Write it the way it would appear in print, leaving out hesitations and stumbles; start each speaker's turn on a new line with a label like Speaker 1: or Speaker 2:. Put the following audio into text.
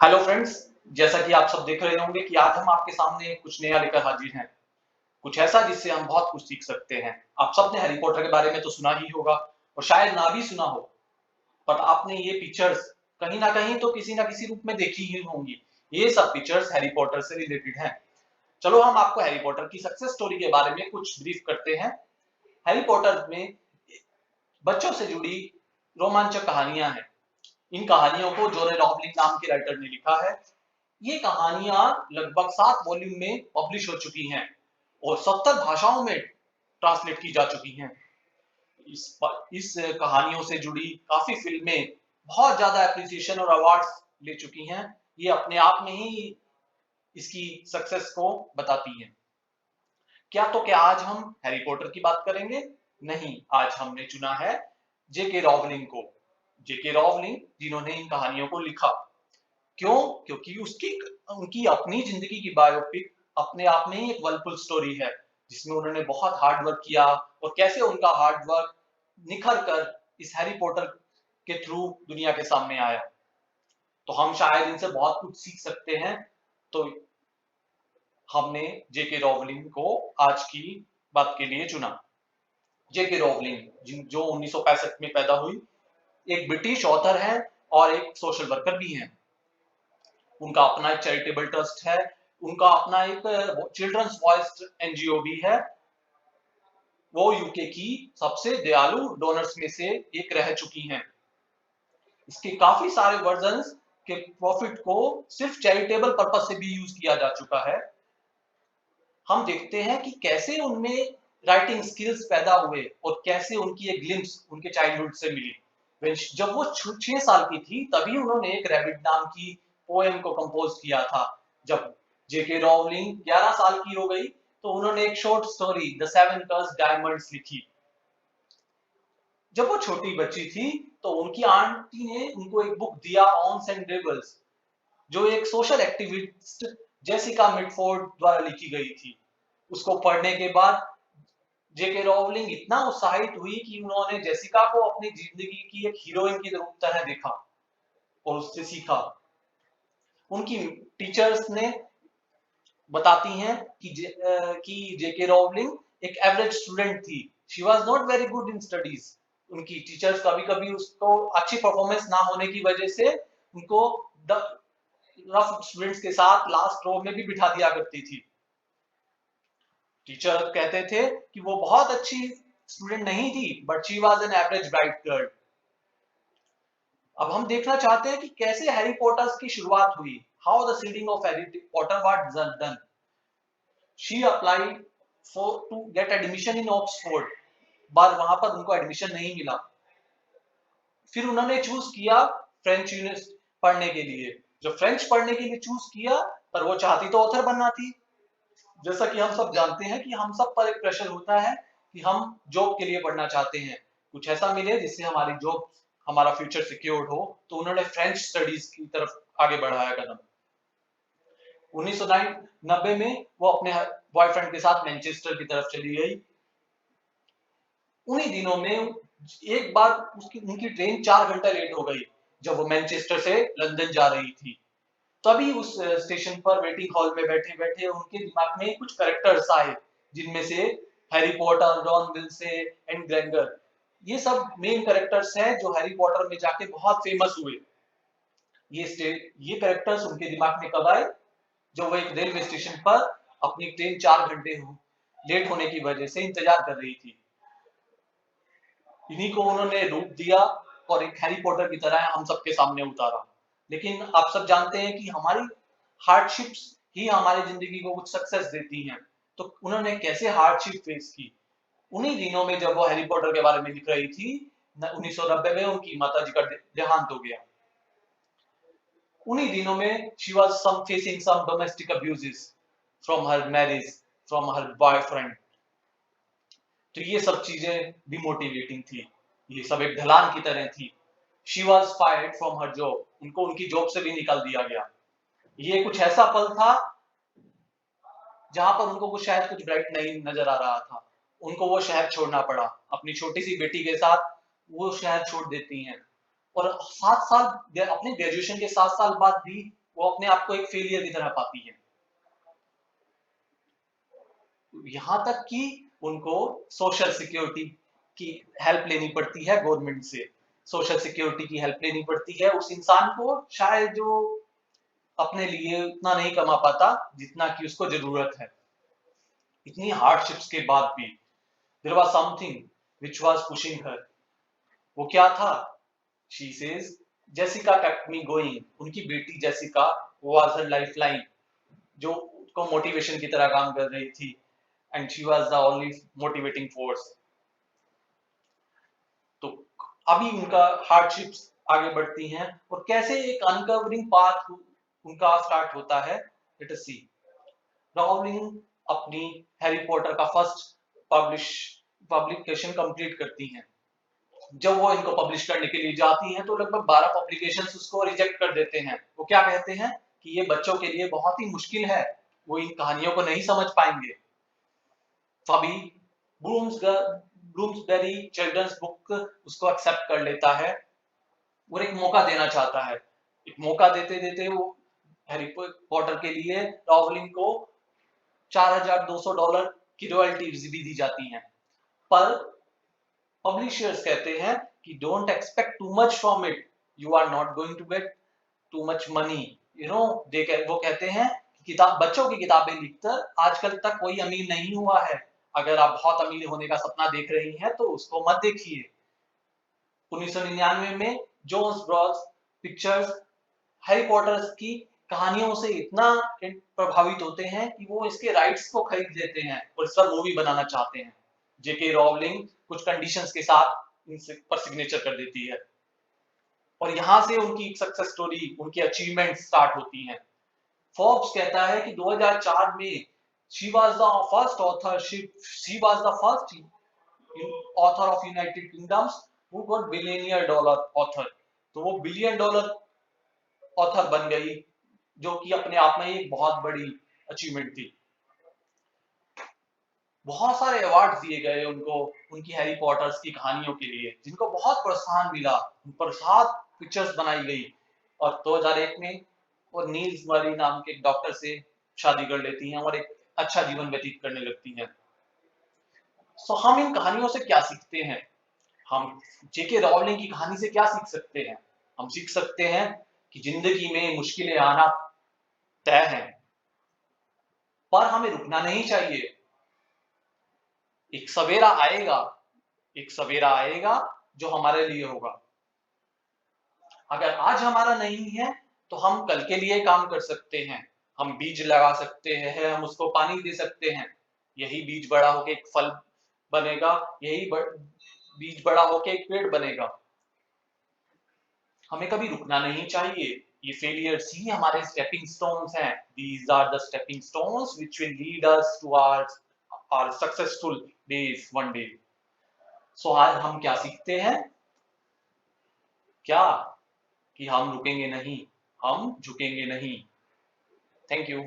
Speaker 1: Hello friends. जैसा कि आप सब देख रहे होंगे कि आज हम आपके सामने कुछ नया लेकर हाजिर हैं। कुछ ऐसा जिससे हम बहुत कुछ सीख सकते हैं। आप सबने हैरी पॉटर के बारे में तो सुना ही होगा और शायद ना भी सुना हो, पर आपने ये पिक्चर्स कहीं ना कहीं तो किसी ना किसी रूप में देखी ही होंगी। ये सब पिक्चर्स हैरी पॉटर से रिलेटेड हैं। चलो हम आपको हैरी पॉटर की सक्सेस स्टोरी के बारे में कुछ ब्रीफ करते हैं। हैरी पॉटर में बच्चों से जुड़ी रोमांचक कहानियां हैं। इन कहानियों को जोरे रॉवलिंग नाम के राइटर ने लिखा है। ये कहानियां लगभग 7 वॉल्यूम में पब्लिश हो चुकी हैं और 70 भाषाओं में ट्रांसलेट की जा चुकी हैं। इस कहानियों से जुड़ी काफी फिल्में बहुत ज्यादा एप्रिसिएशन और अवार्ड्स ले चुकी हैं। ये अपने आप में ही इसकी सक्सेस को बताती हैं। क्या आज हम हैरी पॉटर की बात करेंगे? नहीं, आज हमने चुना है जेके रॉवलिंग को। जेके रॉवलिंग जिन्होंने इन कहानियों को लिखा। क्यों? क्योंकि उसकी उनकी अपनी जिंदगी की बायोपिक अपने आप में ही एक वर्लफुल स्टोरी है, जिसमें उन्होंने बहुत हार्ड वर्क किया और कैसे उनका हार्ड वर्क निखर कर इस हैरी पॉटर के थ्रू दुनिया के सामने आया। तो हम शायद इनसे बहुत कुछ सीख सकते हैं। तो हमने जेके रॉवलिंग को आज की बात के लिए चुना। जेके रॉवलिंग जो 1965 में पैदा हुई, एक ब्रिटिश ऑथर है और एक सोशल वर्कर भी हैं। उनका अपना एक चैरिटेबल ट्रस्ट है। उनका अपना एक चिल्ड्रंस वॉइस एनजीओ भी है। वो यूके की सबसे दयालु डोनर्स में से एक रह चुकी हैं। इसके काफी सारे वर्जन्स के प्रॉफिट को सिर्फ चैरिटेबल पर्पस से भी यूज किया जा चुका है। हम देखते हैं कि कैसे उनमें राइटिंग स्किल्स पैदा हुए और कैसे उनकी एक ग्लिम्स उनके चाइल्डहुड से मिली। जब वो 6 साल की थी तभी उन्होंने एक रैबिट नाम की पोएम को कंपोज किया था। जब जेके रॉवलिंग 11 साल की हो गई तो उन्होंने एक short story the seven curse diamonds लिखी। जब वो छोटी बच्ची थी तो उनकी आंटी ने उनको एक बुक दिया ऑन्स एंड रेबल्स, जो एक सोशल एक्टिविस्ट जेसिका मिडफोर्ड द्वारा लिखी गई थी। उसको पढ़ने के बाद जेके रॉवलिंग इतना उत्साहित हुई कि उन्होंने जेसिका को अपनी जिंदगी की एक हीरोइन की तरह देखा और उससे सीखा। उनकी टीचर्स ने बताती हैं कि जेके रॉवलिंग एक एवरेज स्टूडेंट थी। She was not very good in studies. उनकी टीचर्स कभी-कभी उसको अच्छी परफॉर्मेंस ना होने की वजह से उनको रफ स्टूडेंट्स के साथ लास्ट रो में भी बिठा दिया करती थी। टीचर कहते थे कि वो बहुत अच्छी स्टूडेंट नहीं थी, but she was an average bright girl. अब हम देखना चाहते हैं कि कैसे हैरी पॉटर की शुरुआत हुई। How the seeding of Harry Potter was done. She applied for to get admission in Oxford, पर वहां पर उनको एडमिशन नहीं मिला। फिर उन्होंने चूज किया फ्रेंच यूनिवर्सिटी पढ़ने के लिए। जो फ्रेंच पढ़ने के लिए चूज किया, पर वो चाहती तो ऑथर बनना थी। जैसा कि हम सब जानते हैं कि हम सब पर एक प्रेशर होता है कि हम जॉब के लिए पढ़ना चाहते हैं, कुछ ऐसा मिले जिससे हमारी जॉब, हमारा फ्यूचर सिक्योर्ड हो। तो उन्होंने फ्रेंच स्टडीज की तरफ आगे बढ़ाया कदम। 1990 में वो अपने बॉयफ्रेंड के साथ मैनचेस्टर की तरफ चली गई। उन्हीं दिनों में एक बार उनकी ट्रेन 4 घंटा लेट हो गई जब वो मैनचेस्टर से लंदन जा रही थी। तभी उस स्टेशन पर वेटिंग हॉल में बैठे बैठे उनके दिमाग में कुछ कैरेक्टर्स आए, जिनमें से हैरी पॉटर, रॉन विल्से एंड ग्रेंगर, ये सब मेन कैरेक्टर्स हैं जो हैरी पॉटर में जाके बहुत फेमस हुए। ये कैरेक्टर्स उनके दिमाग में कब आए? जब वो एक रेलवे स्टेशन पर अपनी ट्रेन 4 घंटे लेट होने की वजह से इंतजार कर रही थी। इन्हीं को उन्होंने रूप दिया और एक हैरी पॉटर की तरह हम सबके सामने उतारा। लेकिन आप सब जानते हैं कि हमारी हार्डशिप्स ही हमारी जिंदगी को कुछ सक्सेस देती हैं। तो उन्होंने कैसे हार्डशिप फेस की? उन्हीं दिनों में जब वो हैरी पॉटर के बारे में लिख रही थी, 1990 में उनकी माता जी का देहांत हो गया। उन्हीं दिनों में she was facing some domestic abuses from her marriage, from her boyfriend। तो ये सब चीजें डिमोटिवेटिंग थी। ये सब एक ढलान की तरह थी। She was fired from her job. उनको उनकी जॉब से भी निकाल दिया गया। ये कुछ ऐसा पल था जहां पर उनको कुछ शायद कुछ ब्राइट नहीं नजर आ रहा था। उनको वो शहर छोड़ना पड़ा। अपनी छोटी सी बेटी के साथ वो शहर छोड़ देती हैं और 7 साल अपने ग्रेजुएशन के 7 साल बाद भी वो अपने आप को एक फेलियर की तरह पाती है। यहाँ तक कि उनको सोशल सिक्योरिटी की हेल्प लेनी पड़ती है गवर्नमेंट से, सोशल सिक्योरिटी की हेल्प लेनी पड़ती है उस इंसान को शायद जो अपने लिए उतना नहीं कमा पाता जितना कि उसको जरूरत है। इतनी हार्डशिप्स के बाद भी there was something which was pushing her. वो क्या था? She says Jessica kept me going. उनकी बेटी जेसिका वाज हर लाइफलाइन, जो उसको मोटिवेशन की तरह काम कर रही थी, and she was the only motivating force. तो अभी उनका हार्डशिप्स आगे बढ़ती हैं और कैसे एक अनकवरिंग पाथ उनका स्टार्ट होता है। लेट अस सी। रॉलिंग अपनी हैरी पॉटर का फर्स्ट पब्लिकेशन कंप्लीट करती हैं। जब वो इनको पब्लिश करने के लिए जाती हैं तो लगभग 12 पब्लिकेशंस उसको रिजेक्ट कर देते हैं। वो क्या कहते हैं कि ये बच्चों के लिए बहुत ही मुश्किल है, वो इन कहानियों को नहीं समझ पाएंगे। तभी ब्लूम्सबेरी चिल्ड्रंस बुक उसको एक्सेप्ट कर लेता है और एक मौका देना चाहता है। एक मौका देते देते वो हैरी पॉटर के लिए रॉलिंग को $4200 की रॉयल्टीज भी दी जाती हैं। पर पब्लिशर्स कहते हैं कि don't expect too much from it, you are not going to get too much money. वो कहते हैं कि किताब बच्चों की किताबें लिखकर आजकल तक कोई अमीर नहीं हुआ है। अगर आप बहुत अमीर होने का सपना देख रही हैं तो उसको मत देखिए। 1999 में Jones Bros Pictures Harry Potter की कहानियों से इतना प्रभावित होते हैं कि वो इसके राइट्स को खरीद लेते हैं और इस पर मूवी बनाना चाहते हैं। जेके रॉलिंग कुछ कंडीशंस के साथ इन पर सिग्नेचर कर देती है और यहाँ से उनकी सक्सेस स्टोरी, उनकी अचीवमेंट स्टार्ट होती हैं। फोर्ब्स कहता है कि 2004 में she was the first author she was the first author of United kingdoms who got billionaire dollar author. तो वो बिलियन डॉलर ऑथर बन गई, जो कि अपने आप में एक बहुत बड़ी अचीवमेंट थी। बहुत सारे अवार्ड दिए गए उनको उनकी हैरी पॉटर्स की कहानियों के लिए, जिनको बहुत प्रोत्साहन मिला। उन पर 7 पिक्चर्स बनाई गई और 2001 में वो नील्स मरी नाम के एक डॉक्टर से शादी कर लेती हैं और एक अच्छा जीवन व्यतीत करने लगती हैं। सो हम इन कहानियों से क्या सीखते हैं? हम जेके रॉलिंग की कहानी से क्या सीख सकते हैं? हम सीख सकते हैं कि जिंदगी में मुश्किलें आना तय है, पर हमें रुकना नहीं चाहिए। एक सवेरा आएगा, एक सवेरा आएगा जो हमारे लिए होगा। अगर आज हमारा नहीं है तो हम कल के लिए काम कर सकते हैं। हम बीज लगा सकते हैं, हम उसको पानी दे सकते हैं। यही बीज बड़ा होके एक फल बनेगा, बीज बड़ा होके एक पेड़ बनेगा। हमें कभी रुकना नहीं चाहिए। ये फेलियर्स ही हमारे स्टेपिंग स्टोन्स हैं। These are the stepping stones which will lead us to our successful days one day. So आज हम क्या सीखते हैं? क्या? कि हम रुकेंगे नहीं, हम झुकेंगे नहीं। Thank you.